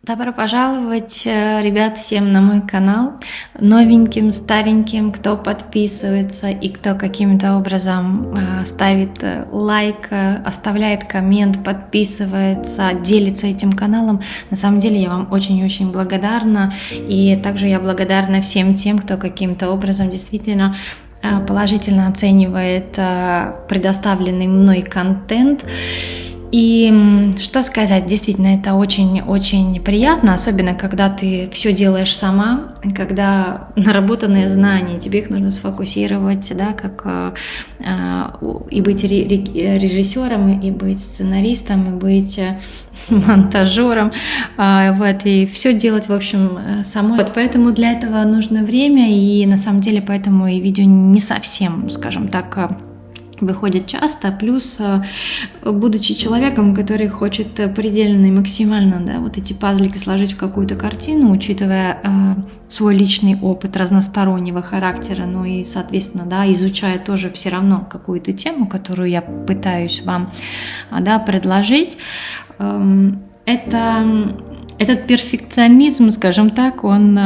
Добро пожаловать, ребят, всем на мой канал, новеньким, стареньким, кто подписывается и кто каким-то образом ставит лайк, оставляет коммент, подписывается, делится этим каналом. На самом деле я вам очень-очень благодарна, и также я благодарна всем тем, кто каким-то образом действительно положительно оценивает предоставленный мной контент. И что сказать, действительно, это очень-очень приятно, особенно когда ты все делаешь сама, когда наработанные знания, тебе их нужно сфокусировать, да, как и быть режиссером, и быть сценаристом, и быть монтажером, вот, и все делать, в общем, самой. Вот поэтому для этого нужно время, и на самом деле поэтому и видео не совсем, скажем так, выходит часто, плюс будучи человеком, который хочет предельно и максимально, да, вот эти пазлики сложить в какую-то картину, учитывая свой личный опыт разностороннего характера, ну и, соответственно, да, изучая тоже все равно какую-то тему, которую я пытаюсь вам, да, предложить, этот перфекционизм, скажем так, он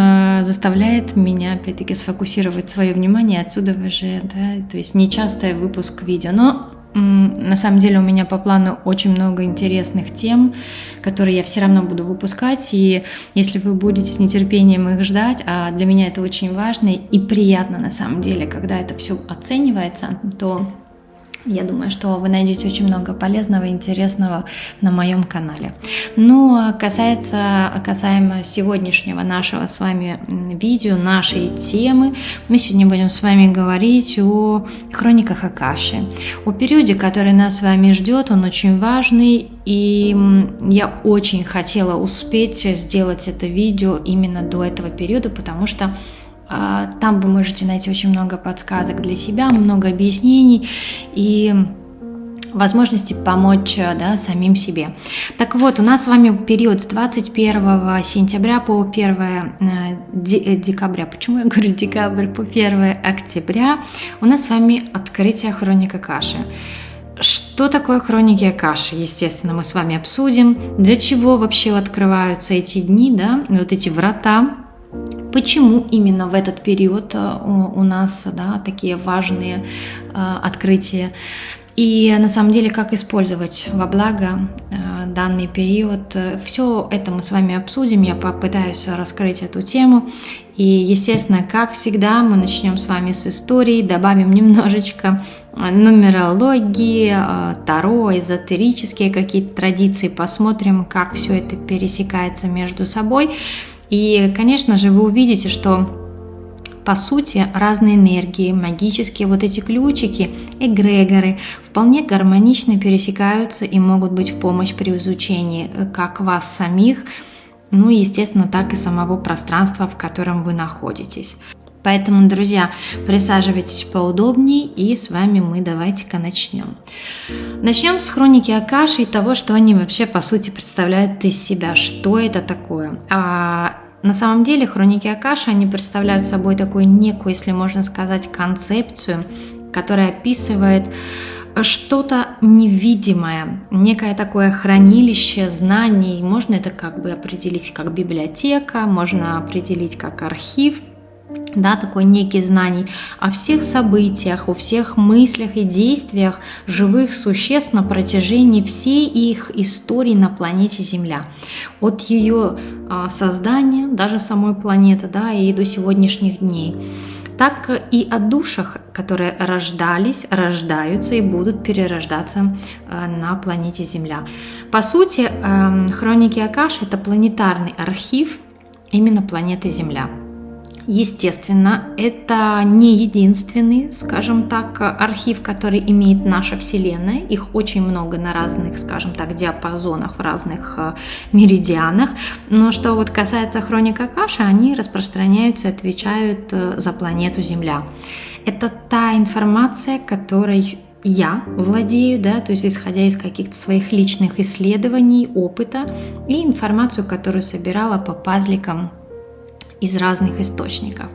заставляет меня, опять-таки, сфокусировать свое внимание, отсюда же, да, то есть нечастый выпуск видео. Но на самом деле у меня по плану очень много интересных тем, которые я все равно буду выпускать, и если вы будете с нетерпением их ждать, а для меня это очень важно и приятно на самом деле, когда это все оценивается, то я думаю, что вы найдете очень много полезного и интересного на моем канале. Ну, а касаемо сегодняшнего нашего с вами видео, нашей темы, мы сегодня будем с вами говорить о хрониках Акаши, о периоде, который нас с вами ждет, он очень важный, и я очень хотела успеть сделать это видео именно до этого периода, потому что там вы можете найти очень много подсказок для себя, много объяснений и возможности помочь, да, самим себе. Так вот, у нас с вами период с 21 сентября по 1 декабря. Почему я говорю декабрь? По 1 октября у нас с вами открытие хроник Акаши. Что такое хроники Акаши? Естественно, мы с вами обсудим. Для чего вообще открываются эти дни, да, вот эти врата? Почему именно в этот период у нас, да, такие важные открытия? И на самом деле, как использовать во благо данный период? Все это мы с вами обсудим, я попытаюсь раскрыть эту тему. И, естественно, как всегда, мы начнем с вами с истории, добавим немножечко нумерологии, таро, эзотерические какие-то традиции, посмотрим, как все это пересекается между собой. И, конечно же, вы увидите, что, по сути, разные энергии, магические вот эти ключики, эгрегоры вполне гармонично пересекаются и могут быть в помощь при изучении как вас самих, ну и, естественно, так и самого пространства, в котором вы находитесь. Поэтому, друзья, присаживайтесь поудобнее, и с вами мы давайте-ка начнем. Начнем с хроники Акаши и того, что они вообще, по сути, представляют из себя, что это такое. На самом деле хроники Акаши, они представляют собой такую некую, если можно сказать, концепцию, которая описывает что-то невидимое, некое такое хранилище знаний. Можно это как бы определить как библиотека, можно определить как архив, да, такой некий знаний о всех событиях, о всех мыслях и действиях живых существ на протяжении всей их истории на планете Земля. От ее создания, даже самой планеты, да, и до сегодняшних дней, так и о душах, которые рождались, рождаются и будут перерождаться на планете Земля. По сути, хроники Акаши – это планетарный архив именно планеты Земля. Естественно, это не единственный, скажем так, архив, который имеет наша Вселенная. Их очень много на разных, скажем так, диапазонах, в разных меридианах. Но что вот касается хроник Акаши, они распространяются и отвечают за планету Земля. Это та информация, которой я владею, да, то есть исходя из каких-то своих личных исследований, опыта и информацию, которую собирала по пазликам из разных источников.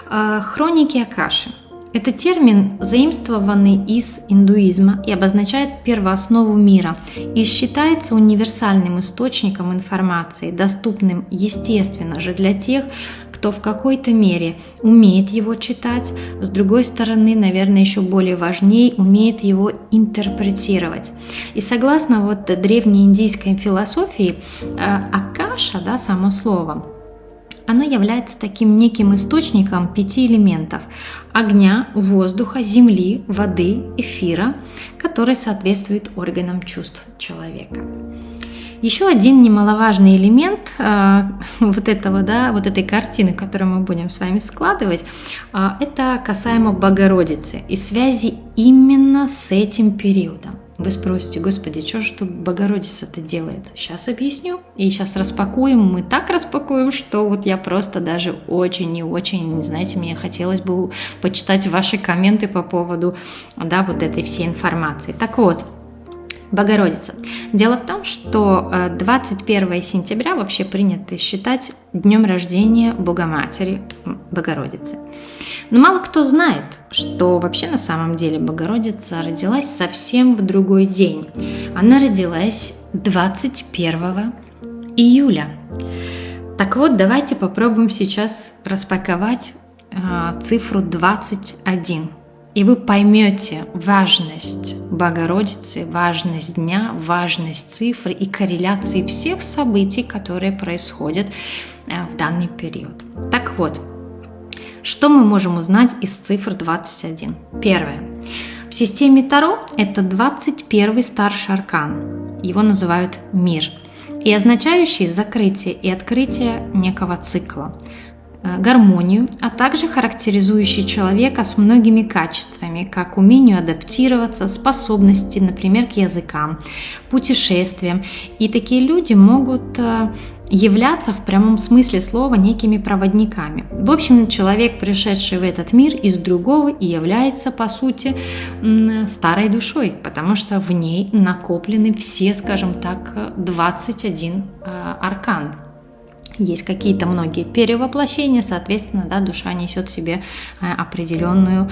Хроники Акаши – Это термин, заимствованный из индуизма и обозначает первооснову мира и считается универсальным источником информации, доступным, естественно же, для тех, кто в какой-то мере умеет его читать, с другой стороны, наверное, еще более важнее, умеет его интерпретировать. И согласно древнеиндийской философии, акаша, само слово, оно является таким неким источником 5 элементов – огня, воздуха, земли, воды, эфира, который соответствует органам чувств человека. Еще один немаловажный элемент этой картины, которую мы будем с вами складывать, это касаемо Богородицы и связи именно с этим периодом. Вы спросите: Господи, что же тут Богородица-то делает? Сейчас объясню. И сейчас распакуем. Мы так распакуем, что я просто даже очень и очень, знаете, мне хотелось бы почитать ваши комменты по поводу, этой всей информации. Так вот, Богородица. Дело в том, что 21 сентября вообще принято считать днем рождения Богоматери Богородицы. Но мало кто знает, что вообще на самом деле Богородица родилась совсем в другой день. Она родилась 21 июля. Так вот, давайте попробуем сейчас распаковать цифру 21. И вы поймете важность Богородицы, важность дня, важность цифры и корреляции всех событий, которые происходят в данный период. Так вот, что мы можем узнать из цифр 21? Первое. В системе Таро это 21 старший аркан. Его называют мир. И означающий закрытие и открытие некого цикла, гармонию, а также характеризующий человека с многими качествами, как умению адаптироваться, способности, например, к языкам, путешествиям. И такие люди могут являться в прямом смысле слова некими проводниками. В общем, человек, пришедший в этот мир из другого, и является, по сути, старой душой, потому что в ней накоплены все, скажем так, 21 аркан. Есть какие-то многие перевоплощения, соответственно, душа несет в себе определенную,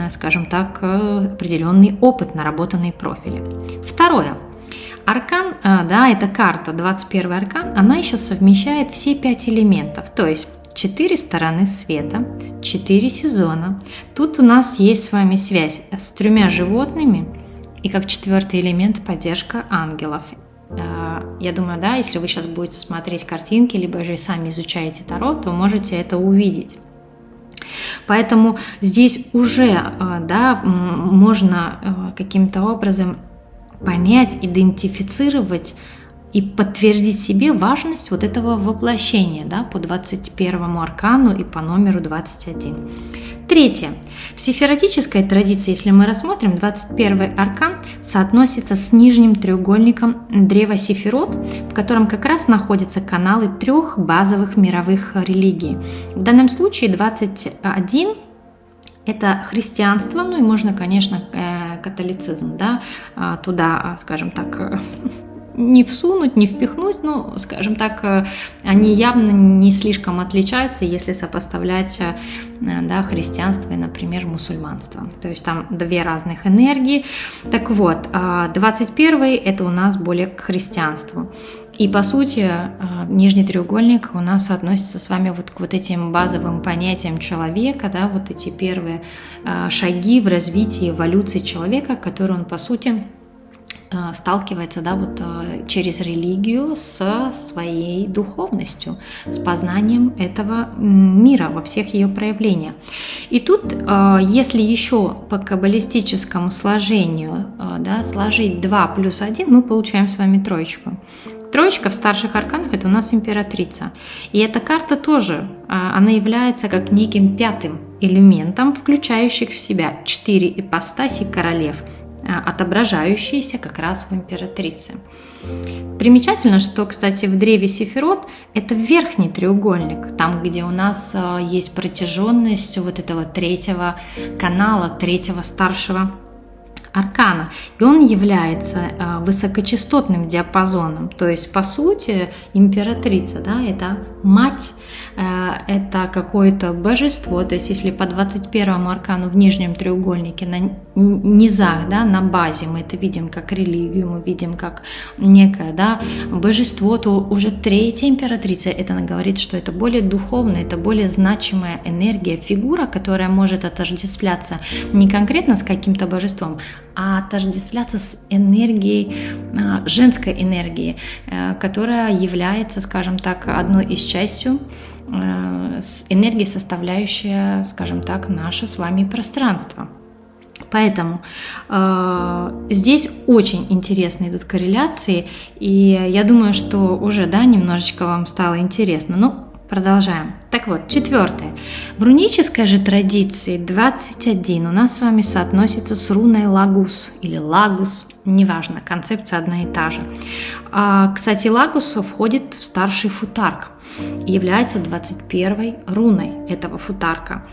скажем так, определенный опыт, наработанные профили. Второе. Аркан, эта карта, 21 аркан, она еще совмещает все 5 элементов, то есть 4 стороны света, 4 сезона. Тут у нас есть с вами связь с 3 животными и как 4-й элемент поддержка ангелов. Я думаю, если вы сейчас будете смотреть картинки, либо же сами изучаете Таро, то можете это увидеть. Поэтому здесь уже можно каким-то образом понять, идентифицировать и подтвердить себе важность этого воплощения по 21 аркану и по номеру 21. Третье. В сефиротической традиции, если мы рассмотрим, 21 аркан соотносится с нижним треугольником древа Сефирот, в котором как раз находятся каналы 3 базовых мировых религий. В данном случае 21 – это христианство, и можно, конечно, католицизм, туда, скажем так, не всунуть, не впихнуть, скажем так, они явно не слишком отличаются, если сопоставлять христианство и, например, мусульманство. То есть там 2 разных энергии. Так вот, 21-й это у нас более к христианству. И по сути, нижний треугольник у нас относится с вами к этим базовым понятиям человека, эти первые шаги в развитии эволюции человека, которые он по сути сталкивается через религию со своей духовностью, с познанием этого мира во всех ее проявлениях. И тут, если еще по каббалистическому сложению сложить 2 плюс 1, мы получаем с вами троечку. Троечка в старших арканах – это у нас императрица. И эта карта тоже, она является как неким 5-м элементом, включающих в себя 4 ипостаси королев, отображающиеся как раз в императрице. Примечательно, что, кстати, в древе Сефирот это верхний треугольник, там, где у нас есть протяженность этого 3-го канала, 3-го старшего аркана, и он является высокочастотным диапазоном, то есть, по сути, императрица, это мать, это какое-то божество, то есть если по 21-му аркану в нижнем треугольнике на низах, да, на базе мы это видим как религию, мы видим как некое, да, божество, то уже третья императрица, это она говорит, что это более духовная, это более значимая энергия, фигура, которая может отождествляться не конкретно с каким-то божеством, а отождествляться с энергией, женской энергией, которая является, скажем так, одной из частью энергии, составляющей, скажем так, наше с вами пространство. Поэтому здесь очень интересно идут корреляции, и я думаю, что уже, да, немножечко вам стало интересно. Ну, продолжаем. Так вот, 4. В рунической же традиции 21 у нас с вами соотносится с руной Лагус или Лагус, неважно, концепция одна и та же. Кстати, Лагус входит в старший футарк и является 21 руной этого футарка.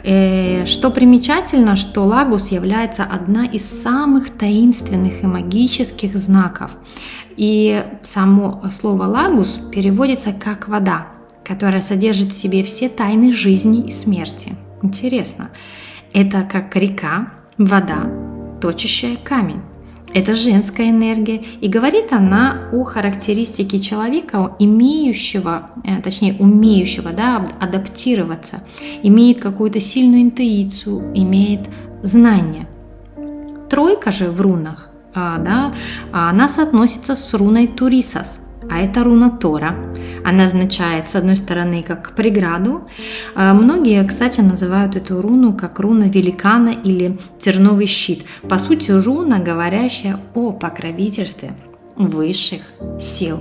Что примечательно, что Лагус является одна из самых таинственных и магических знаков. И само слово Лагус переводится как вода, которая содержит в себе все тайны жизни и смерти. Интересно. Это как река, вода, точащая камень. Это женская энергия, и говорит она о характеристике человека, умеющего, да, адаптироваться, имеет какую-то сильную интуицию, имеет знания. 3 же в рунах, да, она соотносится с руной Турисас, а это руна Тора. Она означает, с одной стороны, как преграду. Многие, кстати, называют эту руну как руна великана или терновый щит. По сути, руна, говорящая о покровительстве высших сил.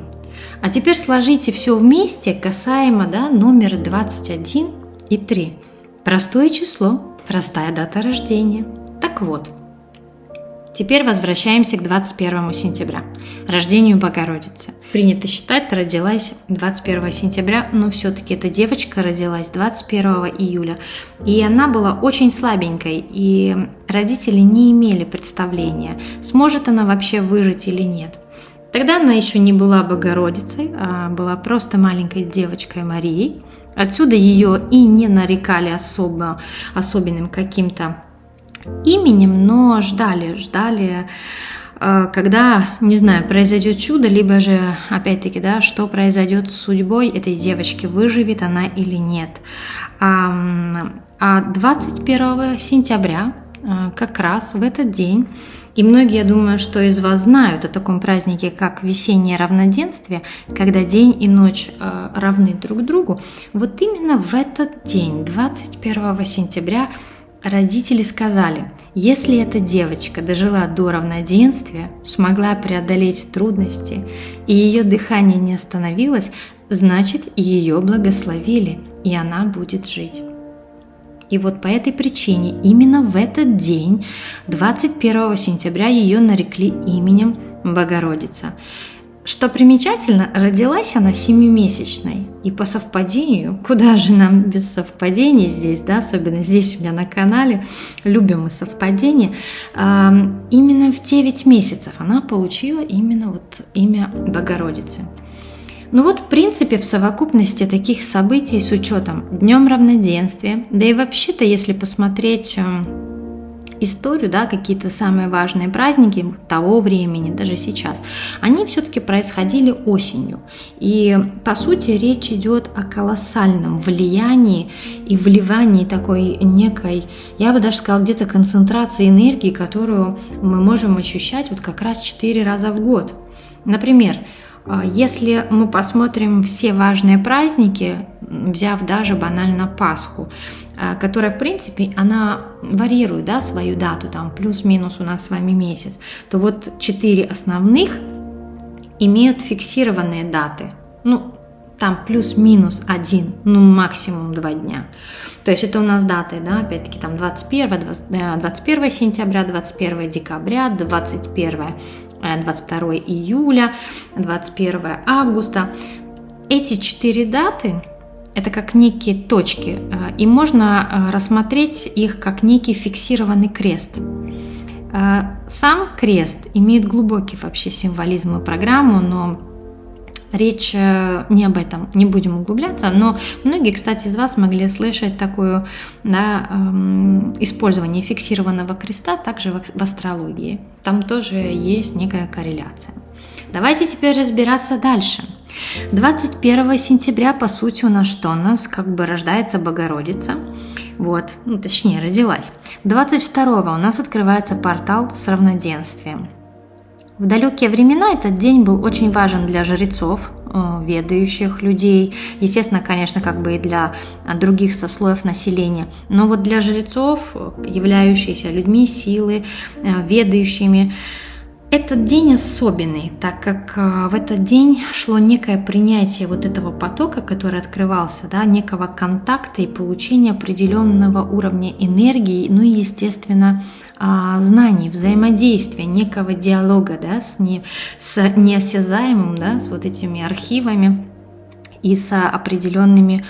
А теперь сложите все вместе касаемо, да, номера 21 и 3. Простое число, простая дата рождения. Так вот, теперь возвращаемся к 21 сентября, рождению Богородицы. Принято считать, родилась 21 сентября, но все-таки эта девочка родилась 21 июля. И она была очень слабенькой, и родители не имели представления, сможет она вообще выжить или нет. Тогда она еще не была Богородицей, а была просто маленькой девочкой Марией. Отсюда ее и не нарекали особенным каким-то именем, но ждали, когда, не знаю, произойдет чудо, либо же, опять-таки, да, что произойдет с судьбой этой девочки, выживет она или нет. А 21 сентября, как раз в этот день, и многие, я думаю, что из вас знают о таком празднике, как весеннее равноденствие, когда день и ночь равны друг другу, вот именно в этот день, 21 сентября, родители сказали, если эта девочка дожила до равноденствия, смогла преодолеть трудности, и ее дыхание не остановилось, значит, ее благословили, и она будет жить. И вот по этой причине именно в этот день, 21 сентября, ее нарекли именем Богородица. Что примечательно, родилась она 7-месячной, и по совпадению, куда же нам без совпадений здесь, да, особенно здесь у меня на канале, любим мы совпадения, именно в 9 месяцев она получила именно вот имя Богородицы. Ну вот, в принципе, в совокупности таких событий с учетом Днем равноденствия, да и вообще-то, если посмотреть историю, да, какие-то самые важные праздники того времени, даже сейчас, они все-таки происходили осенью. И, по сути, речь идет о колоссальном влиянии и вливании такой некой, я бы даже сказала, где-то концентрации энергии, которую мы можем ощущать вот как раз 4 раза в год. Например, если мы посмотрим все важные праздники, взяв даже банально Пасху, которая, в принципе, она варьирует, да, свою дату, там плюс-минус у нас с вами месяц, то вот 4 основных имеют фиксированные даты. Ну, там плюс-минус 1, ну максимум 2 дня. То есть это у нас даты, да, опять-таки там 21 сентября, 21 декабря, 22 июля, 21 августа. Эти 4 даты – это как некие точки, и можно рассмотреть их как некий фиксированный крест. Сам крест имеет глубокий вообще символизм и программу, но речь не об этом, не будем углубляться, но многие, кстати, из вас могли слышать такое, да, использование фиксированного креста также в астрологии. Там тоже есть некая корреляция. Давайте теперь разбираться дальше. 21 сентября, по сути, у нас что? У нас как бы рождается Богородица. Вот, точнее, родилась. 22 у нас открывается портал с равноденствием. В далекие времена этот день был очень важен для жрецов, ведающих людей, естественно, конечно, как бы и для других сослоев населения, но вот для жрецов, являющихся людьми силы, ведающими, этот день особенный, так как в этот день шло некое принятие вот этого потока, который открывался, да, некого контакта и получения определенного уровня энергии, ну и, естественно, знаний, взаимодействия, некого диалога, да, с неосязаемым, да, с вот этими архивами и с определенными,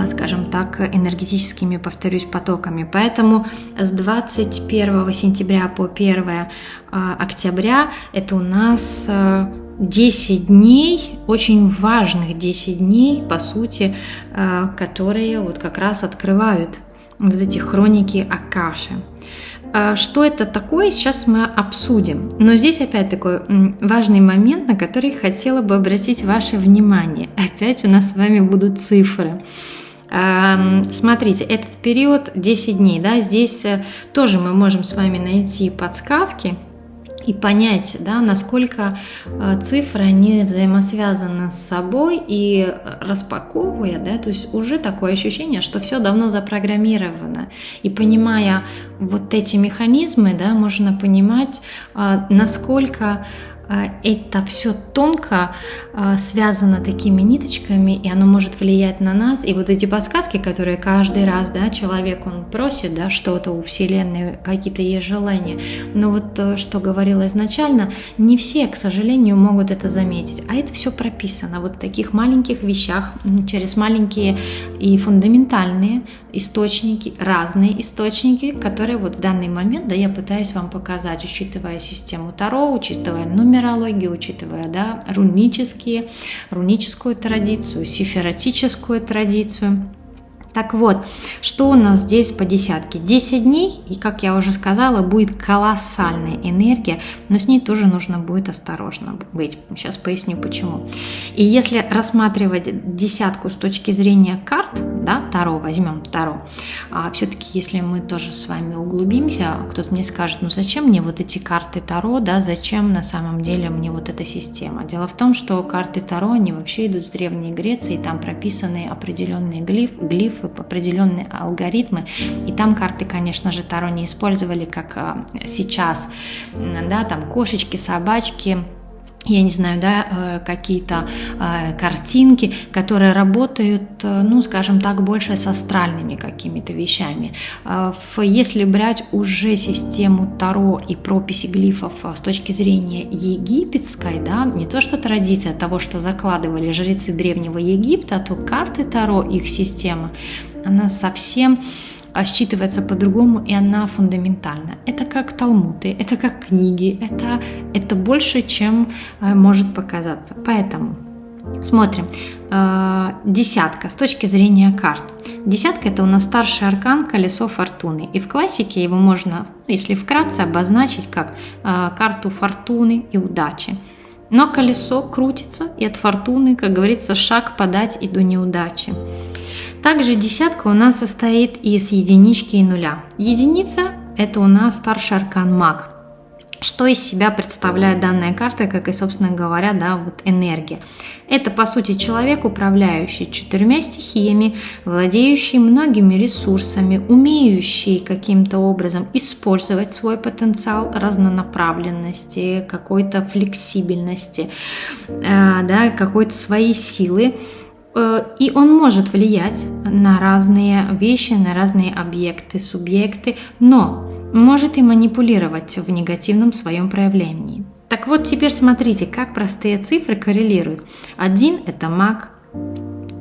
скажем так, энергетическими, повторюсь, потоками. Поэтому с 21 сентября по 1 октября это у нас 10 дней, очень важных 10 дней, по сути, которые вот как раз открывают вот эти хроники Акаши. Что это такое, сейчас мы обсудим. Но здесь опять такой важный момент, на который хотела бы обратить ваше внимание. Опять у нас с вами будут цифры. Смотрите, этот период 10 дней, да, здесь тоже мы можем с вами найти подсказки и понять, да, насколько цифры, они взаимосвязаны с собой, и распаковывая, да, то есть уже такое ощущение, что все давно запрограммировано. И понимая вот эти механизмы, да, можно понимать, насколько это все тонко связано такими ниточками, и оно может влиять на нас. И вот эти подсказки, которые каждый раз, да, человек, он просит, да, что-то у Вселенной, какие-то есть желания. Но вот что говорила изначально, не все, к сожалению, могут это заметить. А это все прописано вот в таких маленьких вещах, через маленькие и фундаментальные источники, разные источники, которые вот в данный момент, да, я пытаюсь вам показать, учитывая систему Таро, учитывая нумерологию, учитывая, да, руническую традицию, сифиротическую традицию. Так вот, что у нас здесь по десятке? 10 дней, и, как я уже сказала, будет колоссальная энергия, но с ней тоже нужно будет осторожно быть. Сейчас поясню, почему. И если рассматривать десятку с точки зрения карт, да, Таро, возьмем Таро, все-таки, если мы тоже с вами углубимся, кто-то мне скажет, ну зачем мне вот эти карты Таро, да, зачем на самом деле мне вот эта система? Дело в том, что карты Таро, они вообще идут с Древней Греции, там прописаны определенные глифы, определенные алгоритмы, и там карты, конечно же, Таро не использовали, как сейчас, да, там кошечки, собачки, я не знаю, да, какие-то картинки, которые работают, ну, скажем так, больше с астральными какими-то вещами. Если брать уже систему Таро и прописи глифов с точки зрения египетской, да, не то что традиция того, что закладывали жрецы Древнего Египта, то карты Таро, их система, она совсем считывается по-другому, и она фундаментальна. Это как талмуды, это как книги, это больше, чем может показаться. Поэтому смотрим. Десятка с точки зрения карт. Десятка – это у нас старший аркан, колесо фортуны. И в классике его можно, если вкратце, обозначить как карту фортуны и удачи. Но колесо крутится, и от фортуны, как говорится, шаг подать и до неудачи. Также десятка у нас состоит из единички и нуля. Единица – это у нас старший аркан маг. Что из себя представляет данная карта, как и, собственно говоря, да, вот энергия. Это, по сути, человек, управляющий 4 стихиями, владеющий многими ресурсами, умеющий каким-то образом использовать свой потенциал разнонаправленности, какой-то флексибельности, да, какой-то своей силы. И он может влиять на разные вещи, на разные объекты, субъекты, но может и манипулировать в негативном своем проявлении. Так вот, теперь смотрите, как простые цифры коррелируют. 1 – это маг,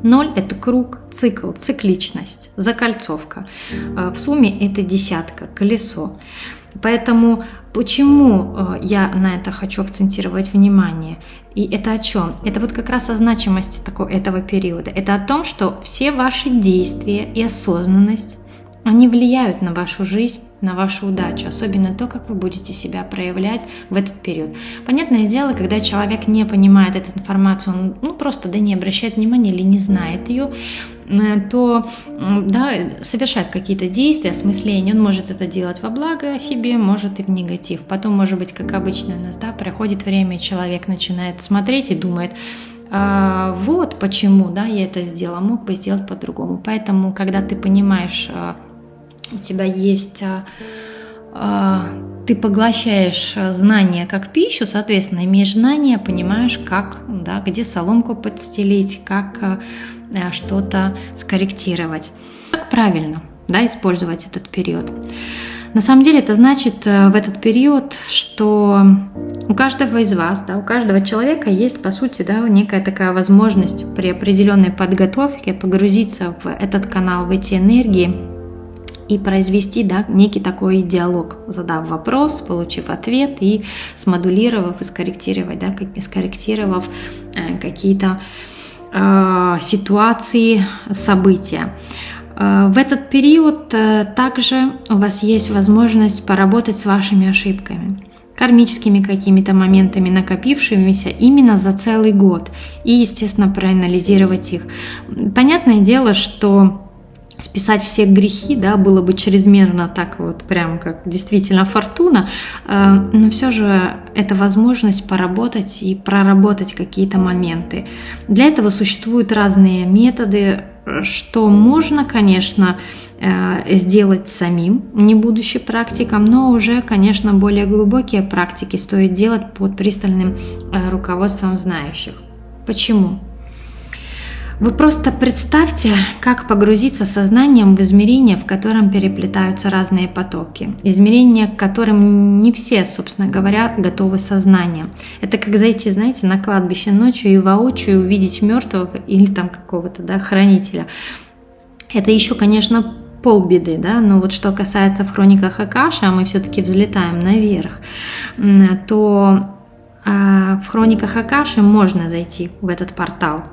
0 – это круг, цикл, цикличность, закольцовка. В сумме это десятка, колесо. Поэтому почему я на это хочу акцентировать внимание? И это о чем? Это вот как раз о значимости этого периода. Это о том, что все ваши действия и осознанность, они влияют на вашу жизнь, на вашу удачу, особенно то, как вы будете себя проявлять в этот период. Понятное дело, когда человек не понимает эту информацию, он просто не обращает внимания или не знает ее, то совершает какие-то действия, осмысления, он может это делать во благо себе, может и в негатив. Потом, может быть, как обычно у нас, проходит время, человек начинает смотреть и думает, вот почему, я это сделала, мог бы сделать по-другому. Поэтому, когда ты понимаешь, у тебя есть, ты поглощаешь знания как пищу, соответственно, имеешь знания, понимаешь, как, где соломку подстелить, как что-то скорректировать. Как правильно, использовать этот период. На самом деле это значит в этот период, что у каждого из вас, у каждого человека есть, по сути, некая такая возможность при определенной подготовке погрузиться в этот канал, в эти энергии и произвести некий такой диалог, задав вопрос, получив ответ и смодулировав и скорректировав какие-то ситуации, события. В этот период также у вас есть возможность поработать с вашими ошибками, кармическими какими-то моментами, накопившимися именно за целый год, и, естественно, проанализировать их. Понятное дело, что списать все грехи, было бы чрезмерно так прям как действительно фортуна, но все же это возможность поработать и проработать какие-то моменты. Для этого существуют разные методы, что можно, конечно, сделать самим, не будучи практиком, но уже, конечно, более глубокие практики стоит делать под пристальным руководством знающих. Почему? Вы просто представьте, как погрузиться сознанием в измерение, в котором переплетаются разные потоки. Измерения, к которым не все, собственно говоря, готовы сознанием. Это как зайти, на кладбище ночью и воочию увидеть мертвого или какого-то, хранителя. Это еще, конечно, полбеды, но вот что касается в хрониках Акаши, а мы все-таки взлетаем наверх, то в хрониках Акаши можно зайти в этот портал,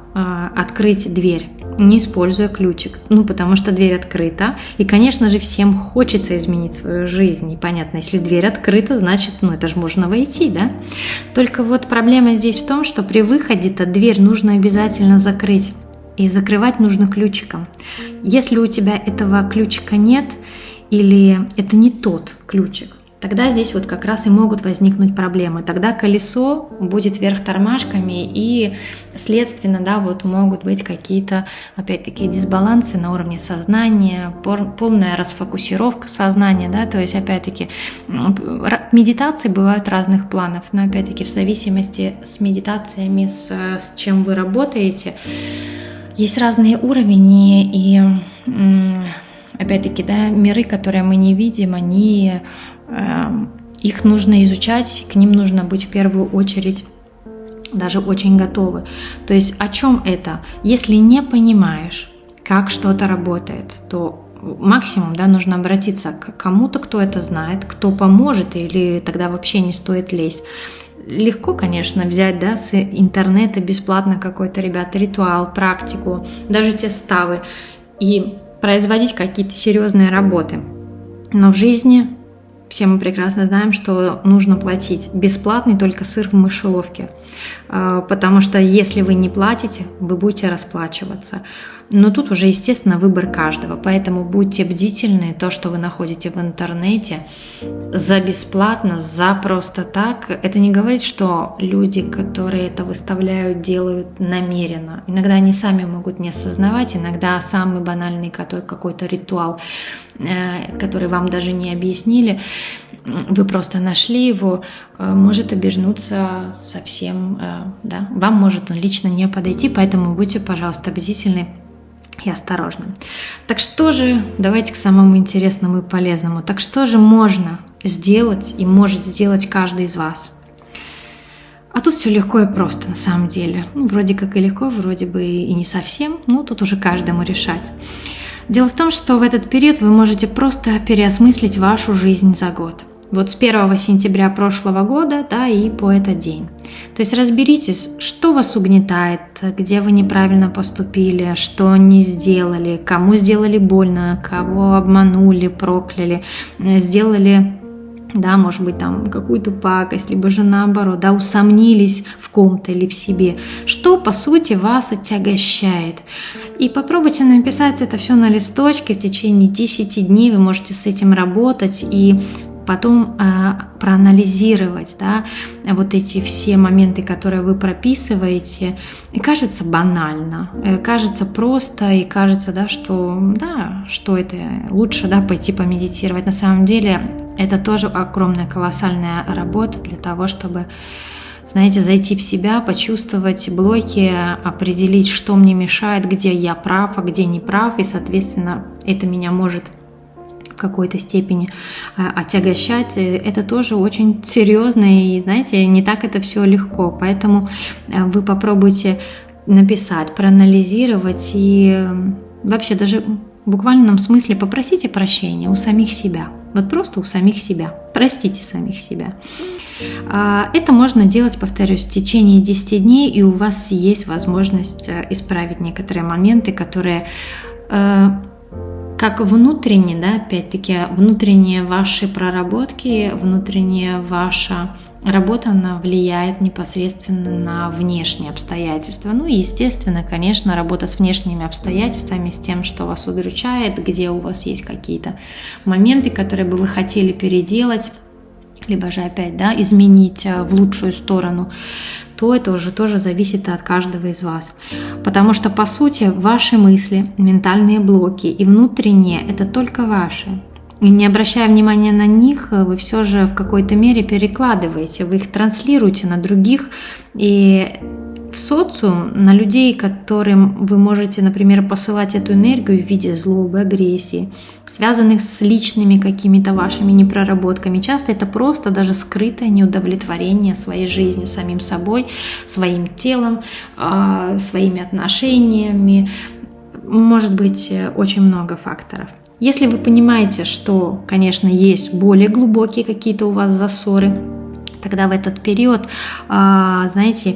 открыть дверь, не используя ключик, потому что дверь открыта, и, конечно же, всем хочется изменить свою жизнь, и понятно, если дверь открыта, значит, это же можно войти, Только вот проблема здесь в том, что при выходе-то дверь нужно обязательно закрыть, и закрывать нужно ключиком. Если у тебя этого ключика нет, или это не тот ключик, тогда здесь как раз и могут возникнуть проблемы. Тогда колесо будет вверх тормашками, и, следственно, могут быть какие-то, опять-таки, дисбалансы на уровне сознания, полная расфокусировка сознания, то есть, опять-таки, медитации бывают разных планов, но, опять-таки, в зависимости с медитациями, с чем вы работаете, есть разные уровни, и опять-таки, миры, которые мы не видим, их нужно изучать, к ним нужно быть в первую очередь даже очень готовы. То есть о чем это? Если не понимаешь, как что-то работает, то максимум нужно обратиться к кому-то, кто это знает, кто поможет, или тогда вообще не стоит лезть. Легко, конечно, взять с интернета бесплатно какой-то, ребята, ритуал, практику, даже те ставы, и производить какие-то серьезные работы. Но в жизни все мы прекрасно знаем, что нужно платить. Бесплатный только сыр в мышеловке. Потому что если вы не платите, вы будете расплачиваться. Но тут уже, естественно, выбор каждого. Поэтому будьте бдительны. То, что вы находите в интернете за бесплатно, за просто так, это не говорит, что люди, которые это выставляют, делают намеренно. Иногда они сами могут не осознавать. Иногда самый банальный какой-то ритуал, который вам даже не объяснили, вы просто нашли его, может обернуться совсем, вам может он лично не подойти, поэтому будьте, пожалуйста, бдительны и осторожны. Так что же, давайте к самому интересному и полезному, так что же можно сделать и может сделать каждый из вас? А тут все легко и просто на самом деле. Вроде как и легко, вроде бы и не совсем, тут уже каждому решать. Дело в том, что в этот период вы можете просто переосмыслить вашу жизнь за год. Вот с 1 сентября прошлого года, да, и по этот день. То есть разберитесь, что вас угнетает, где вы неправильно поступили, что не сделали, кому сделали больно, кого обманули, прокляли, сделали, да, может быть, там какую-то пакость, либо же наоборот, да, усомнились в ком-то или в себе, что, по сути, вас отягощает. И попробуйте написать это все на листочке в течение 10 дней, вы можете с этим работать и потом проанализировать, да, вот эти все моменты, которые вы прописываете. И кажется банально, кажется просто, и кажется, да, что это лучше, да, пойти помедитировать. На самом деле это тоже огромная, колоссальная работа для того, чтобы, знаете, зайти в себя, почувствовать блоки, определить, что мне мешает, где я прав, а где не прав, и, соответственно, это меня может в какой-то степени отягощать. Это тоже очень серьезно, и, знаете, не так это все легко. Поэтому вы попробуйте написать, проанализировать и вообще даже в буквальном смысле попросите прощения у самих себя. Вот просто у самих себя. Простите самих себя. Это можно делать, повторюсь, в течение 10 дней, и у вас есть возможность исправить некоторые моменты, которые как внутренне, да, опять-таки, внутренние ваши проработки, внутренняя ваша работа, она влияет непосредственно на внешние обстоятельства. Ну и, естественно, конечно, работа с внешними обстоятельствами, с тем, что вас удручает, где у вас есть какие-то моменты, которые бы вы хотели переделать, либо же опять, да, изменить в лучшую сторону, то это уже тоже зависит от каждого из вас. Потому что, по сути, ваши мысли, ментальные блоки и внутренние – это только ваши. И не обращая внимания на них, вы все же в какой-то мере перекладываете, вы их транслируете на других и в социум, на людей, которым вы можете, например, посылать эту энергию в виде злобы, агрессии, связанных с личными какими-то вашими непроработками. Часто это просто даже скрытое неудовлетворение своей жизнью, самим собой, своим телом, своими отношениями. Может быть, очень много факторов. Если вы понимаете, что, конечно, есть более глубокие какие-то у вас засоры, тогда в этот период, знаете,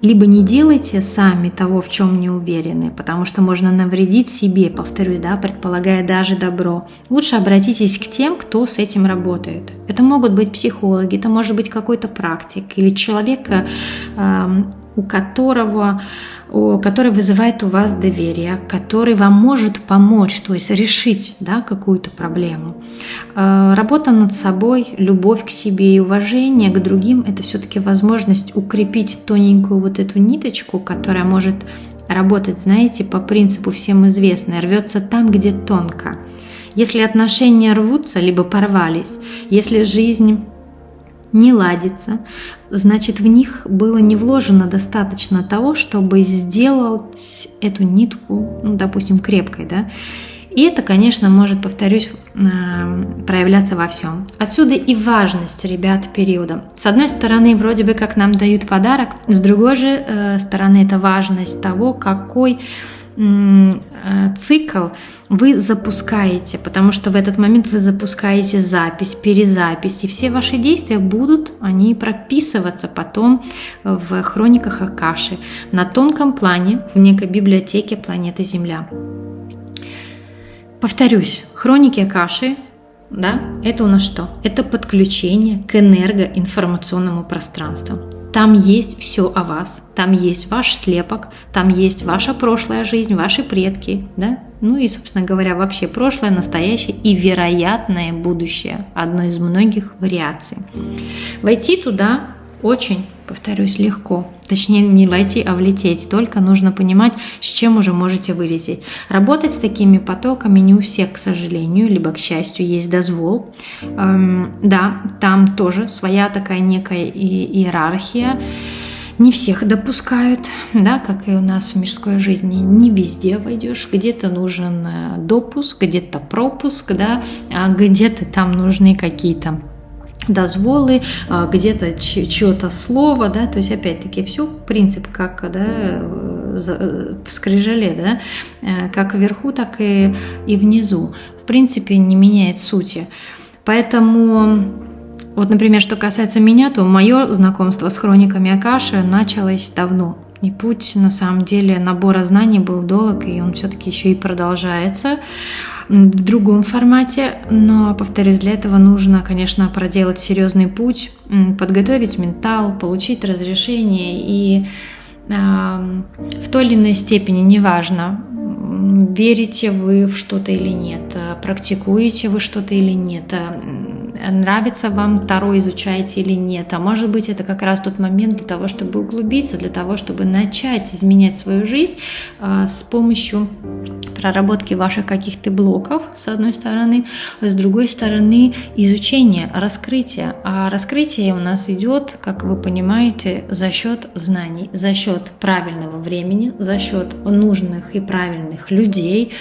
либо не делайте сами того, в чем не уверены, потому что можно навредить себе, повторюсь, да, предполагая даже добро. Лучше обратитесь к тем, кто с этим работает. Это могут быть психологи, это может быть какой-то практик или человек, который вызывает у вас доверие, который вам может помочь, то есть решить, да, какую-то проблему. Работа над собой, любовь к себе и уважение к другим – это все-таки возможность укрепить тоненькую вот эту ниточку, которая может работать, знаете, по принципу всем известной, рвется там, где тонко. Если отношения рвутся, либо порвались, если жизнь не ладится, значит, в них было не вложено достаточно того, чтобы сделать эту нитку, ну, допустим, крепкой, да. И это, конечно, может, повторюсь, проявляться во всем. Отсюда и важность, ребят, периода. С одной стороны, вроде бы как нам дают подарок, с другой же стороны, это важность того, какой цикл вы запускаете, потому что в этот момент вы запускаете запись, перезапись, и все ваши действия будут, они прописываться потом в хрониках Акаши на тонком плане в некой библиотеке планеты Земля. Повторюсь, хроники Акаши, да, это у нас что? Это подключение к энергоинформационному пространству. Там есть все о вас, там есть ваш слепок, там есть ваша прошлая жизнь, ваши предки, да? Ну и, собственно говоря, вообще прошлое, настоящее и вероятное будущее, одно из многих вариаций. Войти туда очень, повторюсь, легко. Точнее, не войти, а влететь. Только нужно понимать, с чем уже можете вылететь. Работать с такими потоками не у всех, к сожалению, либо, к счастью, есть дозвол. Да, там тоже своя такая некая иерархия. Не всех допускают, да, как и у нас в мирской жизни. Не везде войдешь. Где-то нужен допуск, где-то пропуск, да, а где-то там нужны какие-то дозволы, где-то чье-то слово, да, то есть опять-таки все принцип как, да, в скрижале, да, как вверху, так и внизу, в принципе не меняет сути. Поэтому Вот, например, что касается меня, то мое знакомство с хрониками Акаши началось давно. И путь, на самом деле, набора знаний был долг, и он все-таки еще и продолжается в другом формате. Но, повторюсь, для этого нужно, конечно, проделать серьезный путь, подготовить ментал, получить разрешение. И в той или иной степени, неважно, верите вы в что-то или нет, практикуете вы что-то или нет, нравится вам Таро, изучаете или нет. А может быть, это как раз тот момент для того, чтобы углубиться, для того, чтобы начать изменять свою жизнь с помощью проработки ваших каких-то блоков, с одной стороны, а с другой стороны, изучения, раскрытия. А раскрытие у нас идет, как вы понимаете, за счет знаний, за счет правильного времени, за счет нужных и правильных людей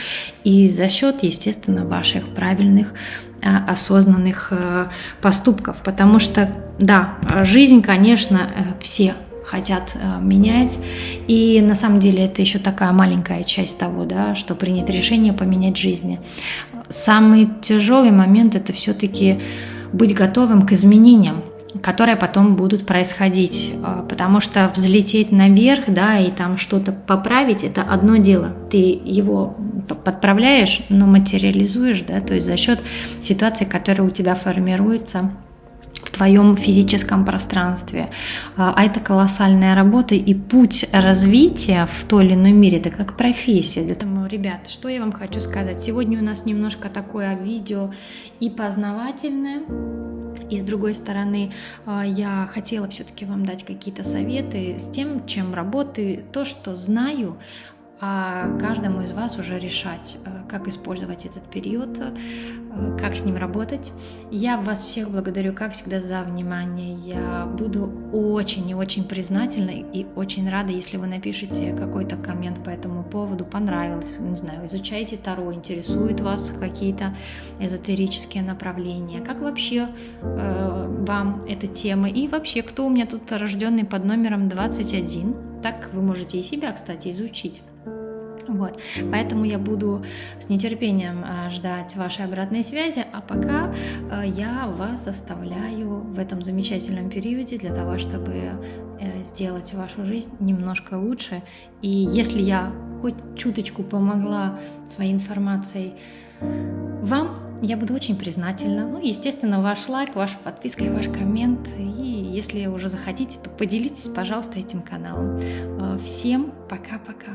и за счет, естественно, ваших правильных осознанных поступков. Потому что, да, жизнь, конечно, все хотят менять. И на самом деле это еще такая маленькая часть того, да, что принять решение поменять жизнь. Самый тяжелый момент — это все-таки быть готовым к изменениям, которые потом будут происходить, потому что взлететь наверх, да, и там что-то поправить — это одно дело. Ты его подправляешь, но материализуешь, да, то есть за счет ситуации, которая у тебя формируется в твоем физическом пространстве. А это колоссальная работа и путь развития в той или иной мере, это как профессия. Поэтому, ребят, что я вам хочу сказать? Сегодня у нас немножко такое видео и познавательное, и с другой стороны, я хотела все-таки вам дать какие-то советы с тем, чем работаю, то, что знаю, а каждому из вас уже решать, как использовать этот период, как с ним работать. Я вас всех благодарю, как всегда, за внимание. Я буду очень и очень признательна и очень рада, если вы напишите какой-то коммент по этому поводу. Понравилось, не знаю, изучаете Таро, интересуют вас какие-то эзотерические направления, как вообще вам эта тема, и вообще, кто у меня тут рожденный под номером 21, так вы можете и себя, кстати, изучить. Вот. Поэтому я буду с нетерпением ждать вашей обратной связи, а пока я вас оставляю в этом замечательном периоде для того, чтобы сделать вашу жизнь немножко лучше. И если я хоть чуточку помогла своей информацией вам, я буду очень признательна. Ну, естественно, ваш лайк, ваша подписка и ваш коммент. И если уже захотите, то поделитесь, пожалуйста, этим каналом. Всем пока-пока.